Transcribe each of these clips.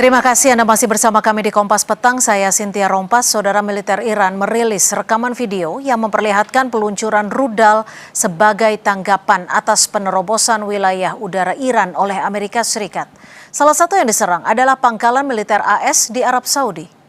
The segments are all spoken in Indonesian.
Terima kasih Anda masih bersama kami di Kompas Petang. Saya Cynthia Rompas. Saudara militer Iran merilis rekaman video yang memperlihatkan peluncuran rudal sebagai tanggapan atas penerobosan wilayah udara Iran oleh Amerika Serikat. Salah satu yang diserang adalah pangkalan militer AS di Arab Saudi.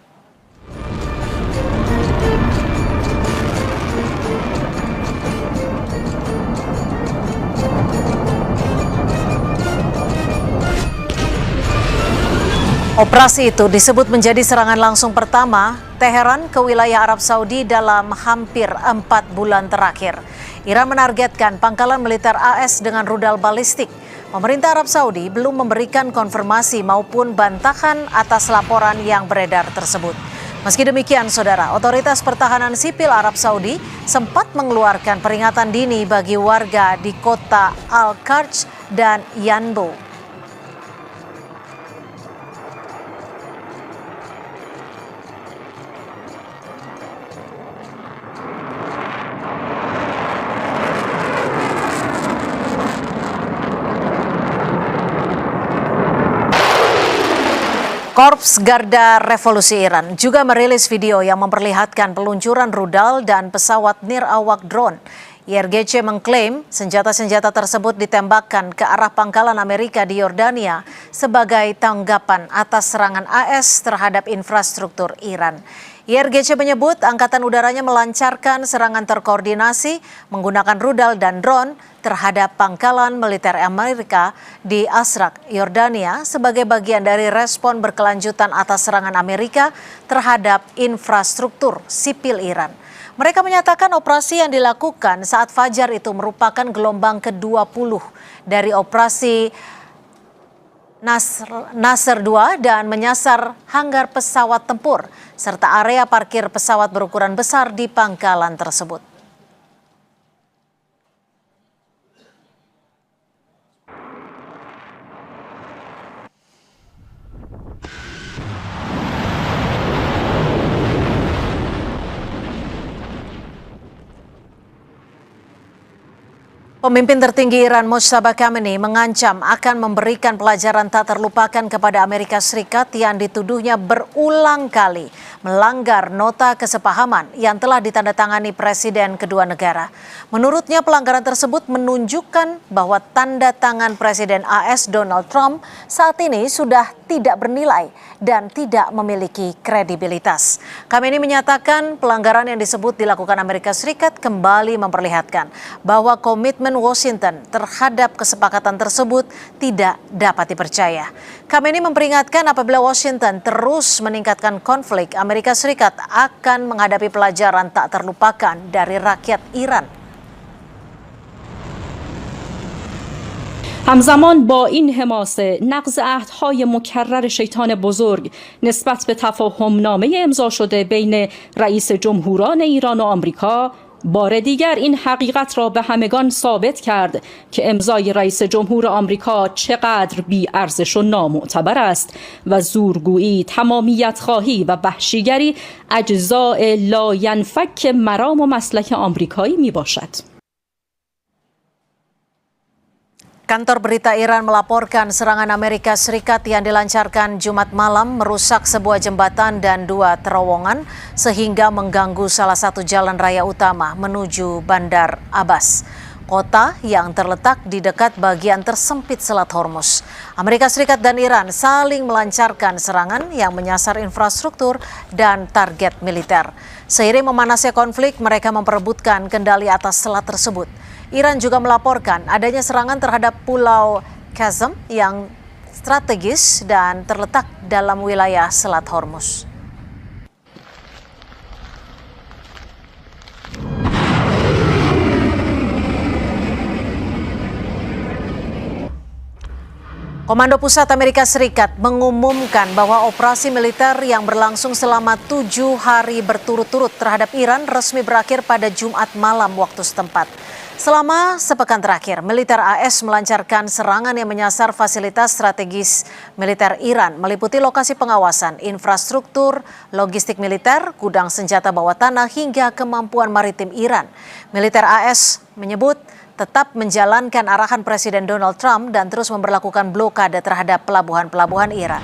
Operasi itu disebut menjadi serangan langsung pertama Teheran ke wilayah Arab Saudi dalam hampir 4 bulan terakhir. Iran menargetkan pangkalan militer AS dengan rudal balistik. Pemerintah Arab Saudi belum memberikan konfirmasi maupun bantahan atas laporan yang beredar tersebut. Meski demikian, saudara, otoritas pertahanan sipil Arab Saudi sempat mengeluarkan peringatan dini bagi warga di kota Al-Qarj dan Yanbu. Korps Garda Revolusi Iran juga merilis video yang memperlihatkan peluncuran rudal dan pesawat nirawak drone. IRGC mengklaim senjata-senjata tersebut ditembakkan ke arah pangkalan Amerika di Yordania sebagai tanggapan atas serangan AS terhadap infrastruktur Iran. IRGC menyebut angkatan udaranya melancarkan serangan terkoordinasi menggunakan rudal dan drone terhadap pangkalan militer Amerika di Azraq, Yordania sebagai bagian dari respon berkelanjutan atas serangan Amerika terhadap infrastruktur sipil Iran. Mereka menyatakan operasi yang dilakukan saat fajar itu merupakan gelombang ke-20 dari operasi Nasr 2 dan menyasar hanggar pesawat tempur serta area parkir pesawat berukuran besar di pangkalan tersebut. Pemimpin tertinggi Iran Mojtaba Khamenei mengancam akan memberikan pelajaran tak terlupakan kepada Amerika Serikat yang dituduhnya berulang kali melanggar nota kesepahaman yang telah ditandatangani presiden kedua negara. Menurutnya pelanggaran tersebut menunjukkan bahwa tanda tangan Presiden AS Donald Trump saat ini sudah tidak bernilai dan tidak memiliki kredibilitas. Khamenei menyatakan pelanggaran yang disebut dilakukan Amerika Serikat kembali memperlihatkan bahwa komitmen Washington terhadap kesepakatan tersebut tidak dapat dipercaya. Khamenei memperingatkan apabila Washington terus meningkatkan konflik, Amerika Serikat akan menghadapi pelajaran tak terlupakan dari rakyat Iran. همزمان با این حماسه نقض عهدهای مکرر شیطان بزرگ نسبت به تفاهمنامه امضا شده بین رئیس جمهوران ایران و آمریکا بار دیگر این حقیقت را به همگان ثابت کرد که امضای رئیس جمهور آمریکا چقدر بی‌ارزش و نامعتبر است و زورگویی، تمامیت خواهی و وحشیگری اجزاء لاینفک مرام و مسلک آمریکایی می باشد. Kantor berita Iran melaporkan serangan Amerika Serikat yang dilancarkan Jumat malam merusak sebuah jembatan dan 2 terowongan sehingga mengganggu salah satu jalan raya utama menuju Bandar Abbas, kota yang terletak di dekat bagian tersempit Selat Hormuz. Amerika Serikat dan Iran saling melancarkan serangan yang menyasar infrastruktur dan target militer. Seiring memanasnya konflik, mereka memperebutkan kendali atas selat tersebut. Iran juga melaporkan adanya serangan terhadap Pulau Qasem yang strategis dan terletak dalam wilayah Selat Hormuz. Komando Pusat Amerika Serikat mengumumkan bahwa operasi militer yang berlangsung selama 7 hari berturut-turut terhadap Iran resmi berakhir pada Jumat malam waktu setempat. Selama sepekan terakhir, militer AS melancarkan serangan yang menyasar fasilitas strategis militer Iran, meliputi lokasi pengawasan, infrastruktur, logistik militer, gudang senjata bawah tanah, hingga kemampuan maritim Iran. Militer AS menyebut tetap menjalankan arahan Presiden Donald Trump dan terus memberlakukan blokade terhadap pelabuhan-pelabuhan Iran.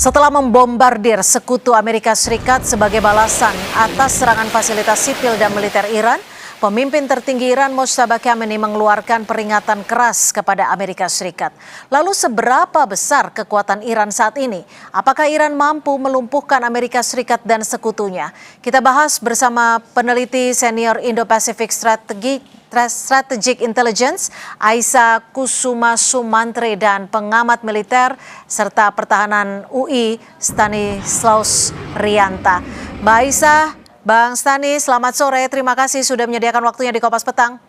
Setelah membombardir sekutu Amerika Serikat sebagai balasan atas serangan fasilitas sipil dan militer Iran, pemimpin tertinggi Iran Mojtaba Khamenei mengeluarkan peringatan keras kepada Amerika Serikat. Lalu seberapa besar kekuatan Iran saat ini? Apakah Iran mampu melumpuhkan Amerika Serikat dan sekutunya? Kita bahas bersama peneliti senior Indo-Pacific Strategic Intelligence, Aisyah Kusuma Sumantri, dan pengamat militer serta pertahanan UI, Stanislaus Rianta. Mbak Aisyah, Bang Stani, selamat sore. Terima kasih sudah menyediakan waktunya di Kompas Petang.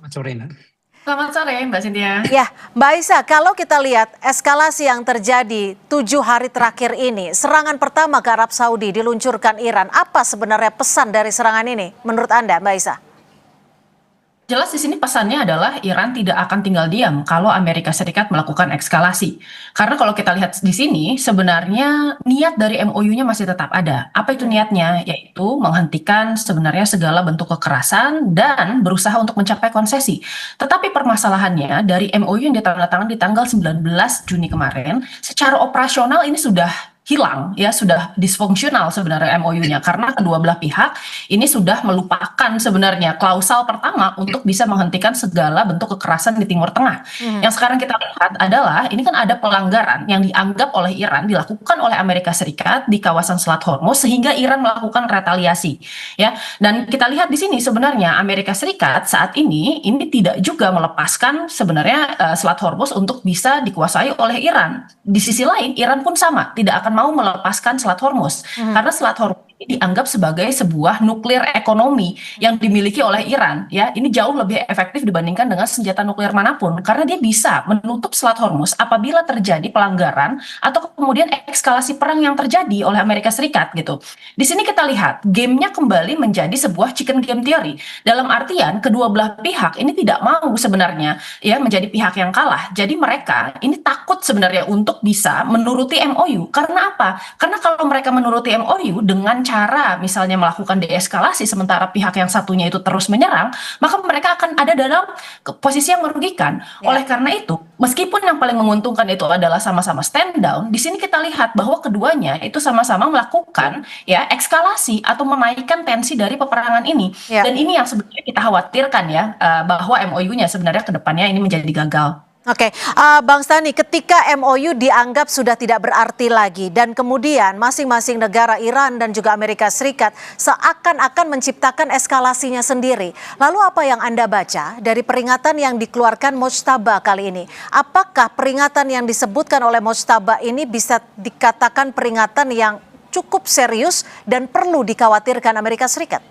Selamat sore, Nak. Selamat sore, Mbak Cynthia. Ya, Mbak Aisyah, kalau kita lihat eskalasi yang terjadi 7 hari terakhir ini, serangan pertama ke Arab Saudi diluncurkan Iran. Apa sebenarnya pesan dari serangan ini menurut Anda, Mbak Aisyah? Jelas di sini pesannya adalah Iran tidak akan tinggal diam kalau Amerika Serikat melakukan eskalasi. Karena kalau kita lihat di sini, sebenarnya niat dari MOU-nya masih tetap ada. Apa itu niatnya? Yaitu menghentikan sebenarnya segala bentuk kekerasan dan berusaha untuk mencapai konsesi. Tetapi permasalahannya dari MOU yang ditandatangani di tanggal 19 Juni kemarin, secara operasional ini sudah hilang, ya, sudah disfungsional sebenarnya MOU-nya, karena kedua belah pihak ini sudah melupakan sebenarnya klausal pertama untuk bisa menghentikan segala bentuk kekerasan di Timur Tengah. Yang sekarang kita lihat adalah ini kan ada pelanggaran yang dianggap oleh Iran dilakukan oleh Amerika Serikat di kawasan Selat Hormuz sehingga Iran melakukan retaliasi, ya. Dan kita lihat di sini sebenarnya Amerika Serikat saat ini tidak juga melepaskan sebenarnya Selat Hormuz untuk bisa dikuasai oleh Iran. Di sisi lain Iran pun sama, tidak akan mau melepaskan Selat Hormuz karena Selat Hormuz ini dianggap sebagai sebuah nuklir ekonomi yang dimiliki oleh Iran, ya. Ini jauh lebih efektif dibandingkan dengan senjata nuklir manapun karena dia bisa menutup Selat Hormuz apabila terjadi pelanggaran atau kemudian eskalasi perang yang terjadi oleh Amerika Serikat gitu. Di sini kita lihat gamenya kembali menjadi sebuah chicken game theory, dalam artian kedua belah pihak ini tidak mau sebenarnya, ya, menjadi pihak yang kalah. Jadi mereka ini takut sebenarnya untuk bisa menuruti MOU. Karena apa? Karena kalau mereka menuruti MOU dengan cara misalnya melakukan deeskalasi sementara pihak yang satunya itu terus menyerang, maka mereka akan ada dalam posisi yang merugikan. Oleh karena itu, meskipun yang paling menguntungkan itu adalah sama-sama stand down, di sini kita lihat bahwa keduanya itu sama-sama melakukan, ya, eskalasi atau menaikkan tensi dari peperangan ini. Dan ini yang sebenarnya kita khawatirkan, ya, bahwa MOU-nya sebenarnya ke depannya ini menjadi gagal. Oke, Bang Stani, ketika MOU dianggap sudah tidak berarti lagi dan kemudian masing-masing negara Iran dan juga Amerika Serikat seakan-akan menciptakan eskalasinya sendiri. Lalu apa yang Anda baca dari peringatan yang dikeluarkan Mojtaba kali ini? Apakah peringatan yang disebutkan oleh Mojtaba ini bisa dikatakan peringatan yang cukup serius dan perlu dikhawatirkan Amerika Serikat?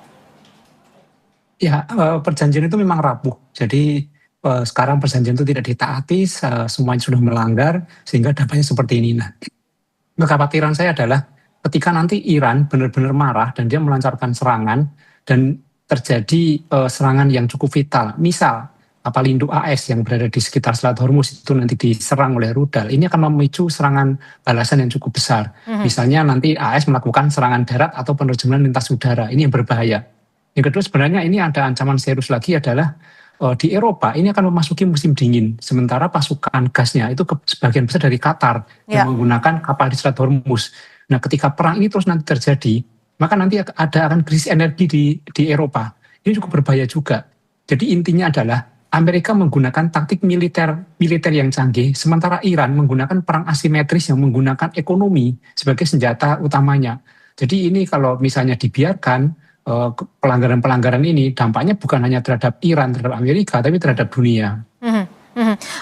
Ya, perjanjian itu memang rapuh. Jadi sekarang perjanjian itu tidak ditaati, semuanya sudah melanggar, sehingga dampaknya seperti ini. Nah, kekhawatiran saya adalah ketika nanti Iran benar-benar marah dan dia melancarkan serangan dan terjadi serangan yang cukup vital. Misal kapal induk AS yang berada di sekitar Selat Hormuz itu nanti diserang oleh rudal, ini akan memicu serangan balasan yang cukup besar. Misalnya nanti AS melakukan serangan darat atau penerjemahan lintas udara, ini yang berbahaya. Yang kedua sebenarnya ini ada ancaman serius lagi adalah di Eropa ini akan memasuki musim dingin, sementara pasukan gasnya itu sebagian besar dari Qatar yang menggunakan kapal di Selat Hormuz. Nah, ketika perang ini terus nanti terjadi, maka nanti akan krisis energi di Eropa. Ini cukup berbahaya juga. Jadi intinya adalah Amerika menggunakan taktik militer yang canggih, sementara Iran menggunakan perang asimetris yang menggunakan ekonomi sebagai senjata utamanya. Jadi ini kalau misalnya dibiarkan, pelanggaran-pelanggaran ini dampaknya bukan hanya terhadap Iran, terhadap Amerika, tapi terhadap dunia.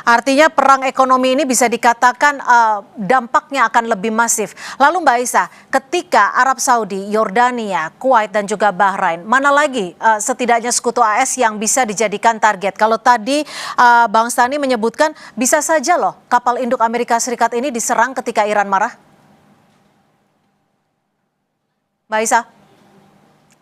Artinya perang ekonomi ini bisa dikatakan dampaknya akan lebih masif. Lalu Mbak Aisyah, ketika Arab Saudi, Yordania, Kuwait dan juga Bahrain, mana lagi setidaknya sekutu AS yang bisa dijadikan target? Kalau tadi Bang Stani menyebutkan bisa saja loh kapal induk Amerika Serikat ini diserang ketika Iran marah. Mbak Aisyah?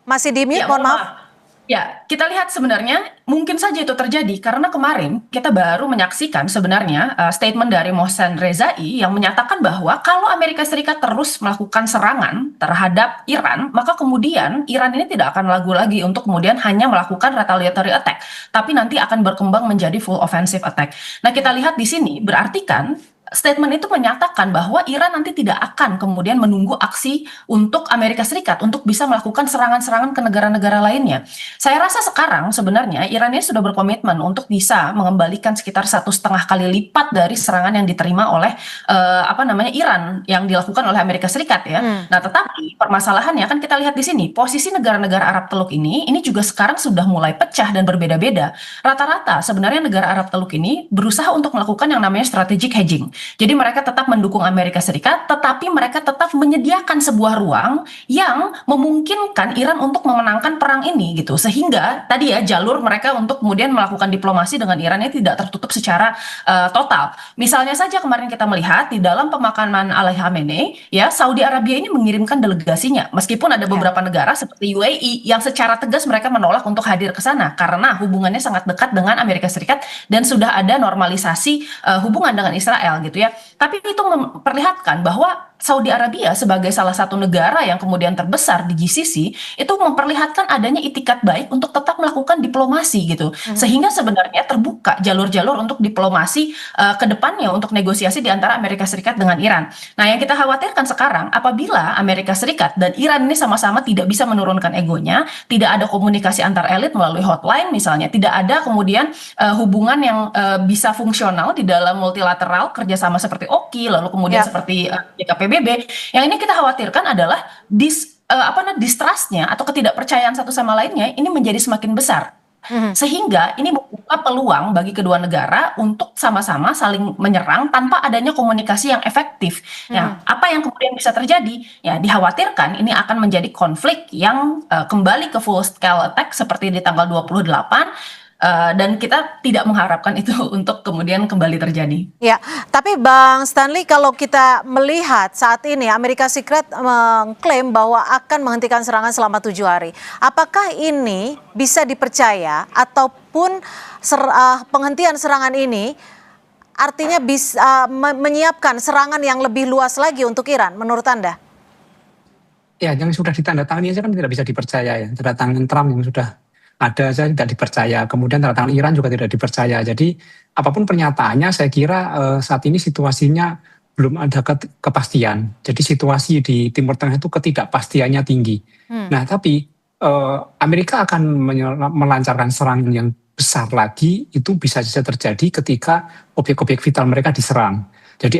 Masih di mute, mohon maaf. Ya, kita lihat sebenarnya mungkin saja itu terjadi karena kemarin kita baru menyaksikan sebenarnya statement dari Mohsen Rezai yang menyatakan bahwa kalau Amerika Serikat terus melakukan serangan terhadap Iran, maka kemudian Iran ini tidak akan ragu lagi untuk kemudian hanya melakukan retaliatory attack, tapi nanti akan berkembang menjadi full offensive attack. Nah, kita lihat di sini berarti kan statement itu menyatakan bahwa Iran nanti tidak akan kemudian menunggu aksi untuk Amerika Serikat untuk bisa melakukan serangan-serangan ke negara-negara lainnya. Saya rasa sekarang sebenarnya Iran ini sudah berkomitmen untuk bisa mengembalikan sekitar 1,5 kali lipat dari serangan yang diterima oleh Iran yang dilakukan oleh Amerika Serikat ya. Nah, tetapi permasalahannya kan kita lihat di sini posisi negara-negara Arab Teluk ini juga sekarang sudah mulai pecah dan berbeda-beda. Rata-rata sebenarnya negara Arab Teluk ini berusaha untuk melakukan yang namanya strategic hedging. Jadi mereka tetap mendukung Amerika Serikat, tetapi mereka tetap menyediakan sebuah ruang yang memungkinkan Iran untuk memenangkan perang ini gitu. Sehingga tadi ya jalur mereka untuk kemudian melakukan diplomasi dengan Iran ini tidak tertutup secara total. Misalnya saja kemarin kita melihat di dalam pemakaman Ali Khamenei, ya Saudi Arabia ini mengirimkan delegasinya. Meskipun ada beberapa negara seperti UAE yang secara tegas mereka menolak untuk hadir ke sana karena hubungannya sangat dekat dengan Amerika Serikat dan sudah ada normalisasi hubungan dengan Israel gitu ya. Tapi itu memperlihatkan bahwa Saudi Arabia sebagai salah satu negara yang kemudian terbesar di GCC itu memperlihatkan adanya itikat baik untuk tetap melakukan diplomasi gitu. Sehingga sebenarnya terbuka jalur-jalur untuk diplomasi ke depannya untuk negosiasi di antara Amerika Serikat dengan Iran. Nah, yang kita khawatirkan sekarang apabila Amerika Serikat dan Iran ini sama-sama tidak bisa menurunkan egonya, tidak ada komunikasi antar elit melalui hotline misalnya, tidak ada kemudian hubungan yang bisa fungsional di dalam multilateral kerjasama seperti OKI lalu kemudian seperti PBB. Yang ini kita khawatirkan adalah distrustnya atau ketidakpercayaan satu sama lainnya ini menjadi semakin besar. Sehingga ini membuka peluang bagi kedua negara untuk sama-sama saling menyerang tanpa adanya komunikasi yang efektif. Nah, apa yang kemudian bisa terjadi? Ya, dikhawatirkan ini akan menjadi konflik yang kembali ke full scale attack seperti di tanggal 28. Dan kita tidak mengharapkan itu untuk kemudian kembali terjadi. Ya, tapi Bang Stanley, kalau kita melihat saat ini Amerika Serikat mengklaim bahwa akan menghentikan serangan selama 7 hari. Apakah ini bisa dipercaya ataupun penghentian serangan ini artinya bisa menyiapkan serangan yang lebih luas lagi untuk Iran menurut Anda? Ya, yang sudah ditandatangani saja kan tidak bisa dipercaya ya. Tanda tangan Trump yang sudah ada saja tidak dipercaya, kemudian tanda tangan Iran juga tidak dipercaya. Jadi apapun pernyataannya saya kira saat ini situasinya belum ada kepastian. Jadi situasi di Timur Tengah itu ketidakpastiannya tinggi. Nah tapi Amerika akan melancarkan serangan yang besar lagi, itu bisa saja terjadi ketika objek-objek vital mereka diserang. Jadi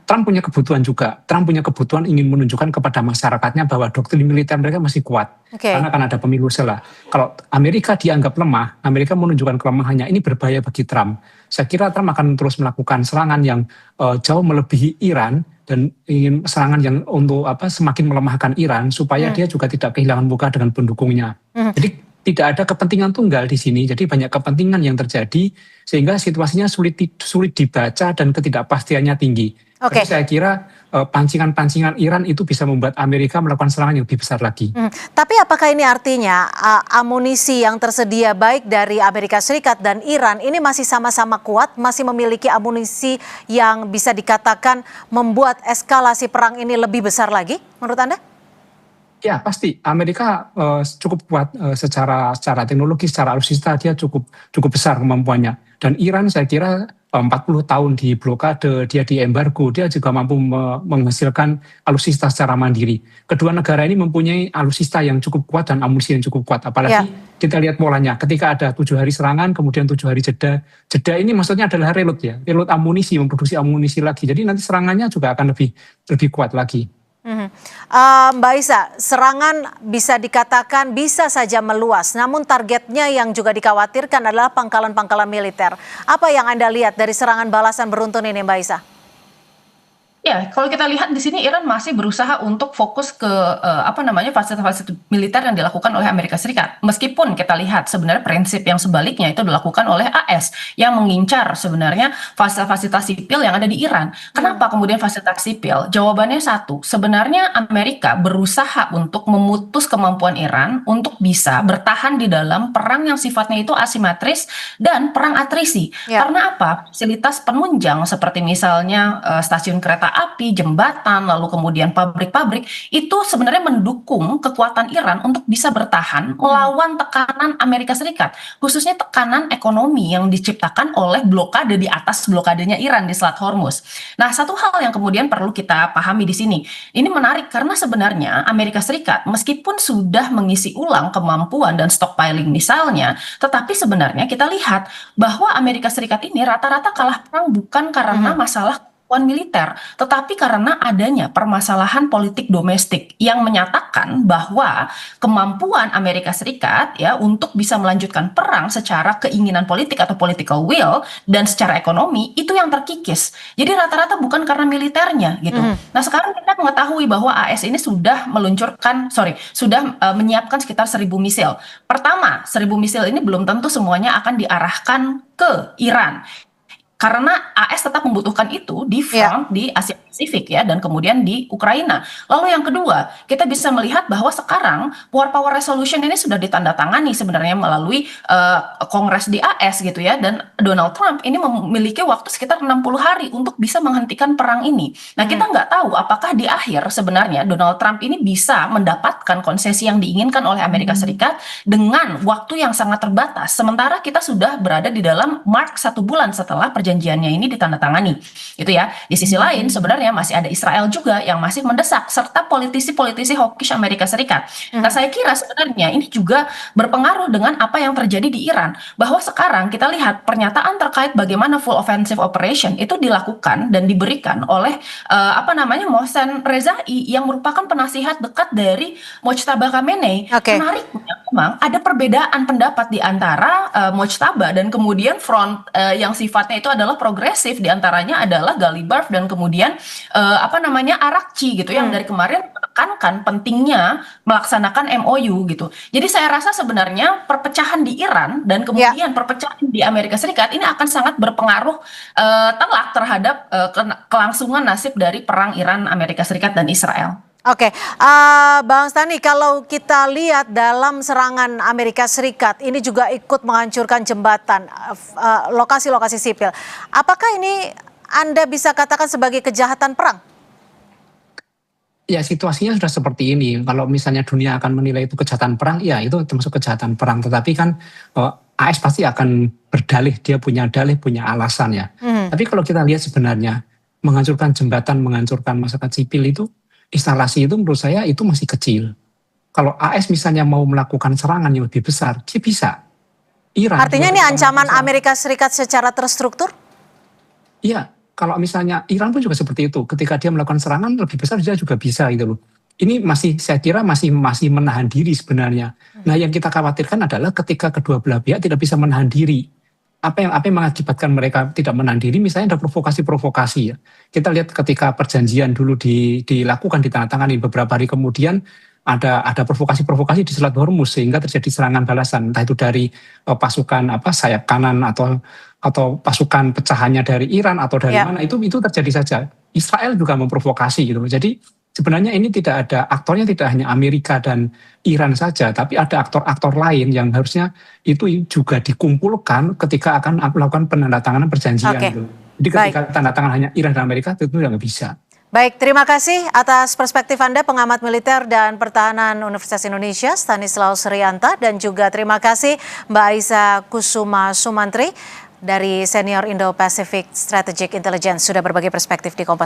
Trump punya kebutuhan juga. Trump punya kebutuhan ingin menunjukkan kepada masyarakatnya bahwa doktrin militer mereka masih kuat. Karena akan ada pemilu selah. Kalau Amerika dianggap lemah, Amerika menunjukkan kelemahannya, ini berbahaya bagi Trump. Saya kira Trump akan terus melakukan serangan yang jauh melebihi Iran dan ingin serangan yang untuk semakin melemahkan Iran supaya dia juga tidak kehilangan muka dengan pendukungnya. Jadi tidak ada kepentingan tunggal di sini, jadi banyak kepentingan yang terjadi sehingga situasinya sulit dibaca dan ketidakpastiannya tinggi. Jadi saya kira pancingan-pancingan Iran itu bisa membuat Amerika melakukan serangan yang lebih besar lagi. Tapi apakah ini artinya amunisi yang tersedia baik dari Amerika Serikat dan Iran ini masih sama-sama kuat, masih memiliki amunisi yang bisa dikatakan membuat eskalasi perang ini lebih besar lagi menurut Anda? Ya pasti Amerika cukup kuat secara teknologi, secara alutsista dia cukup besar kemampuannya. Dan Iran saya kira 40 tahun di blokade, dia di embargo, dia juga mampu menghasilkan alutsista secara mandiri. Kedua negara ini mempunyai alutsista yang cukup kuat dan amunisi yang cukup kuat. Apalagi kita lihat polanya, ketika ada 7 hari serangan, kemudian 7 hari jeda. Jeda ini maksudnya adalah reload ya, reload amunisi, memproduksi amunisi lagi. Jadi nanti serangannya juga akan lebih kuat lagi. Mbak Isa, serangan bisa dikatakan bisa saja meluas, namun targetnya yang juga dikhawatirkan adalah pangkalan-pangkalan militer. Apa yang Anda lihat dari serangan balasan beruntun ini, Mbak Isa? Ya, kalau kita lihat di sini Iran masih berusaha untuk fokus ke fasilitas militer yang dilakukan oleh Amerika Serikat. Meskipun kita lihat sebenarnya prinsip yang sebaliknya itu dilakukan oleh AS yang mengincar sebenarnya fasilitas sipil yang ada di Iran. Kenapa kemudian fasilitas sipil? Jawabannya satu, sebenarnya Amerika berusaha untuk memutus kemampuan Iran untuk bisa bertahan di dalam perang yang sifatnya itu asimetris dan perang atrisi. Karena apa? Fasilitas penunjang seperti misalnya stasiun kereta api, jembatan, lalu kemudian pabrik-pabrik, itu sebenarnya mendukung kekuatan Iran untuk bisa bertahan melawan tekanan Amerika Serikat, khususnya tekanan ekonomi yang diciptakan oleh blokade di atas blokadenya Iran di Selat Hormuz. Nah, satu hal yang kemudian perlu kita pahami di sini, ini menarik karena sebenarnya Amerika Serikat meskipun sudah mengisi ulang kemampuan dan stockpiling misalnya, tetapi sebenarnya kita lihat bahwa Amerika Serikat ini rata-rata kalah perang bukan karena masalah kemampuan militer, tetapi karena adanya permasalahan politik domestik yang menyatakan bahwa kemampuan Amerika Serikat ya untuk bisa melanjutkan perang secara keinginan politik atau political will dan secara ekonomi itu yang terkikis. Jadi rata-rata bukan karena militernya gitu. Nah, sekarang kita mengetahui bahwa AS ini sudah menyiapkan sekitar 1.000 misil. Pertama, 1.000 misil ini belum tentu semuanya akan diarahkan ke Iran. Karena AS tetap membutuhkan itu di front di Asia Pasifik ya, dan kemudian di Ukraina. Lalu yang kedua, kita bisa melihat bahwa sekarang War Power Resolution ini sudah ditandatangani sebenarnya melalui Kongres di AS gitu ya, dan Donald Trump ini memiliki waktu sekitar 60 hari untuk bisa menghentikan perang ini. Nah, kita nggak tahu apakah di akhir sebenarnya Donald Trump ini bisa mendapatkan konsesi yang diinginkan oleh Amerika Serikat dengan waktu yang sangat terbatas. Sementara kita sudah berada di dalam mark 1 bulan setelah perjanjiannya ini ditandatangani, gitu ya. Di sisi lain sebenarnya masih ada Israel juga yang masih mendesak, serta politisi-politisi hawkish Amerika Serikat. Nah, saya kira sebenarnya ini juga berpengaruh dengan apa yang terjadi di Iran, bahwa sekarang kita lihat pernyataan terkait bagaimana full offensive operation itu dilakukan dan diberikan oleh Mohsen Rezai yang merupakan penasihat dekat dari Mojtaba Khamenei. Menariknya memang ada perbedaan pendapat di antara Mojtaba dan kemudian front yang sifatnya itu adalah progresif, diantaranya adalah Ghalibaf dan kemudian Arakci gitu yang dari kemarin menekankan pentingnya melaksanakan MOU gitu. Jadi saya rasa sebenarnya perpecahan di Iran dan kemudian perpecahan di Amerika Serikat ini akan sangat berpengaruh telak terhadap kelangsungan nasib dari perang Iran, Amerika Serikat dan Israel. Oke, Bang Stani, kalau kita lihat dalam serangan Amerika Serikat ini juga ikut menghancurkan jembatan, lokasi-lokasi sipil. Apakah ini Anda bisa katakan sebagai kejahatan perang? Ya, situasinya sudah seperti ini. Kalau misalnya dunia akan menilai itu kejahatan perang, ya itu termasuk kejahatan perang. Tetapi kan AS pasti akan berdalih, dia punya dalih, punya alasan ya. Tapi kalau kita lihat sebenarnya menghancurkan jembatan, menghancurkan masyarakat sipil itu, instalasi itu menurut saya itu masih kecil. Kalau AS misalnya mau melakukan serangan yang lebih besar, dia bisa. Iran. Artinya ini ancaman Amerika Serikat secara terstruktur? Iya, kalau misalnya Iran pun juga seperti itu. Ketika dia melakukan serangan lebih besar, dia juga bisa gitu loh. Ini saya kira masih menahan diri sebenarnya. Nah, yang kita khawatirkan adalah ketika kedua belah pihak tidak bisa menahan diri. Apa yang mengakibatkan mereka tidak menahan diri, misalnya ada provokasi-provokasi ya. Kita lihat ketika perjanjian dulu dilakukan, ditandatangani, beberapa hari kemudian ada provokasi-provokasi di Selat Hormuz sehingga terjadi serangan balasan, entah itu dari pasukan sayap kanan atau pasukan pecahannya dari Iran atau dari mana, itu terjadi saja. Israel juga memprovokasi gitu. Jadi sebenarnya ini tidak ada aktornya, tidak hanya Amerika dan Iran saja, tapi ada aktor-aktor lain yang harusnya itu juga dikumpulkan ketika akan melakukan penandatanganan perjanjian. Gitu. Jadi ketika tanda tangan hanya Iran dan Amerika itu nggak bisa. Baik, terima kasih atas perspektif Anda, pengamat militer dan pertahanan Universitas Indonesia, Stanislaus Rianta, dan juga terima kasih Mbak Aisyah Kusuma Sumantri dari Senior Indo-Pacific Strategic Intelligence sudah berbagi perspektif di Kompas.